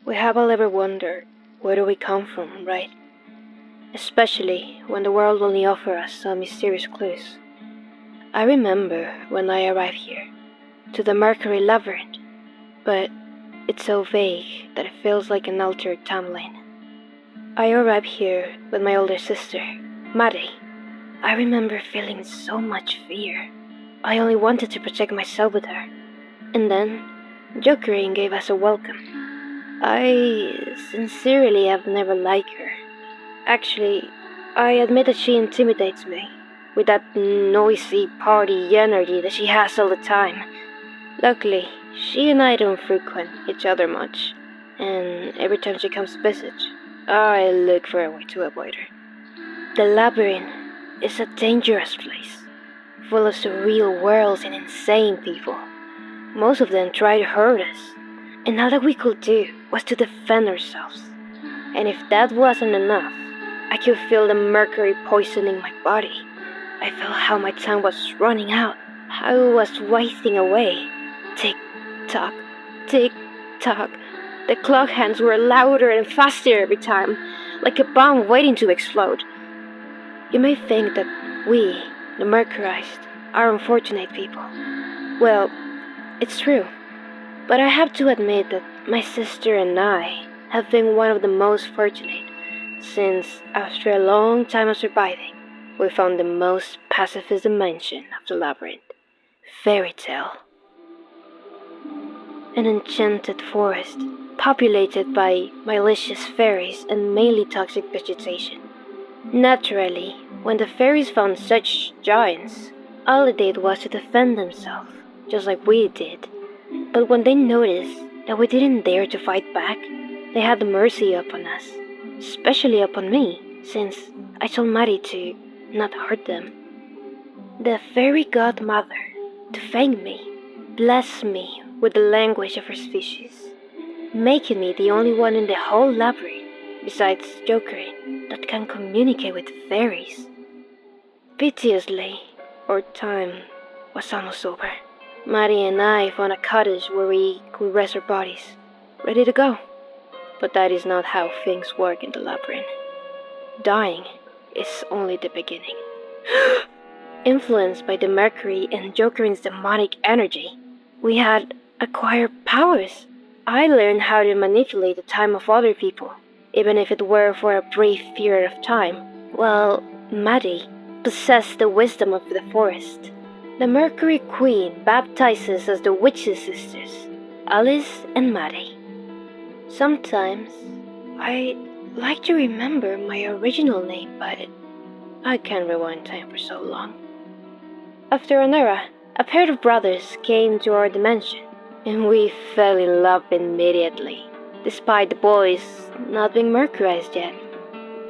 We have all ever wondered, where do we come from, right? Especially when the world only offers us some mysterious clues. I remember when I arrived here, to the Mercury Labyrinth, but it's so vague that it feels like an altered timeline. I arrived here with my older sister, Maddie. I remember feeling so much fear. I only wanted to protect myself with her. And then, Jokerin gave us a welcome. I sincerely have never liked her. Actually, I admit that she intimidates me, with that noisy party energy that she has all the time. Luckily, she and I don't frequent each other much, and every time she comes to visit, I look for a way to avoid her. The labyrinth is a dangerous place, full of surreal worlds and insane people. Most of them try to hurt us, and all that we could do was to defend ourselves. And if that wasn't enough, I could feel the mercury poisoning my body. I felt how my time was running out, how it was wasting away. Tick tock, tick tock. The clock hands were louder and faster every time, like a bomb waiting to explode. You may think that we, the mercurized, are unfortunate people. Well, it's true. But I have to admit that my sister and I have been one of the most fortunate, since after a long time of surviving, we found the most pacifist dimension of the labyrinth, Fairy Tale. An enchanted forest, populated by malicious fairies and mainly toxic vegetation. Naturally, when the fairies found such giants, all they did was to defend themselves, just like we did. But when they noticed that we didn't dare to fight back, they had mercy upon us, especially upon me, since I told Mari to not hurt them. The fairy godmother, to thank me, blessed me with the language of her species, making me the only one in the whole labyrinth, besides Jokerin, that can communicate with fairies. Piteously, our time was almost over. Maddie and I found a cottage where we could rest our bodies, ready to go. But that is not how things work in the labyrinth. Dying is only the beginning. Influenced by the mercury and Jokerin's demonic energy, we had acquired powers. I learned how to manipulate the time of other people, even if it were for a brief period of time, while Maddie possessed the wisdom of the forest. The Mercury Queen baptizes as the Witches' Sisters, Alice and Maddie. Sometimes, I like to remember my original name, but I can't rewind time for so long. After an era, a pair of brothers came to our dimension, and we fell in love immediately, despite the boys not being mercurized yet.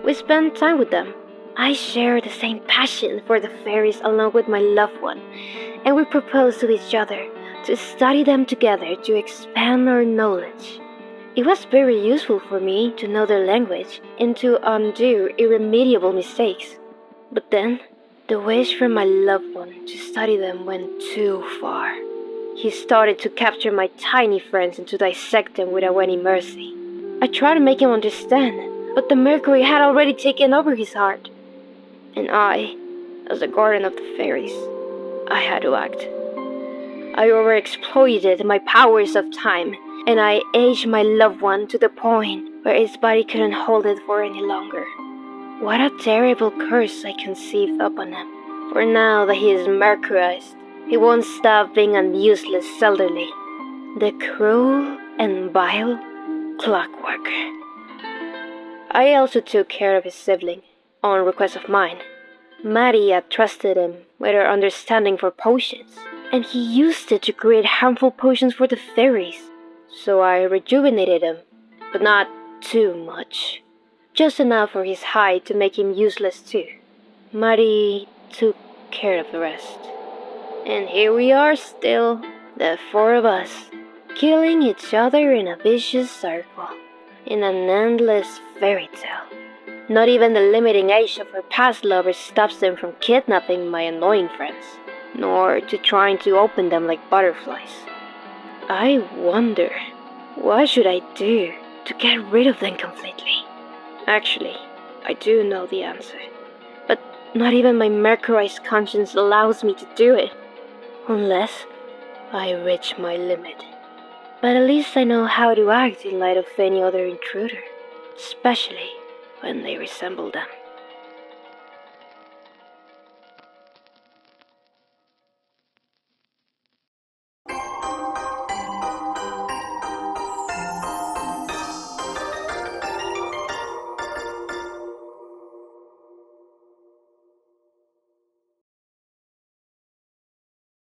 We spent time with them. I share the same passion for the fairies along with my loved one, and we proposed to each other to study them together to expand our knowledge. It was very useful for me to know their language and to undo irremediable mistakes. But then, the wish from my loved one to study them went too far. He started to capture my tiny friends and to dissect them without any mercy. I tried to make him understand, but the mercury had already taken over his heart. And I, as the guardian of the fairies, I had to act. I overexploited my powers of time, and I aged my loved one to the point where his body couldn't hold it for any longer. What a terrible curse I conceived upon him, for now that he is mercurized, he won't stop being a useless elderly. The cruel and vile clockwork. I also took care of his sibling, on request of mine. Maddie had trusted him with her understanding for potions, and he used it to create harmful potions for the fairies. So I rejuvenated him, but not too much. Just enough for his height to make him useless too. Maddie took care of the rest. And here we are still, the four of us, killing each other in a vicious circle, in an endless fairy tale. Not even the limiting age of her past lovers stops them from kidnapping my annoying friends, nor to trying to open them like butterflies. I wonder, what should I do? to get rid of them completely. Actually, I do know the answer. But not even my mercurized conscience allows me to do it. Unless I reach my limit. But at least I know how to act in light of any other intruder. Especially when they resemble them.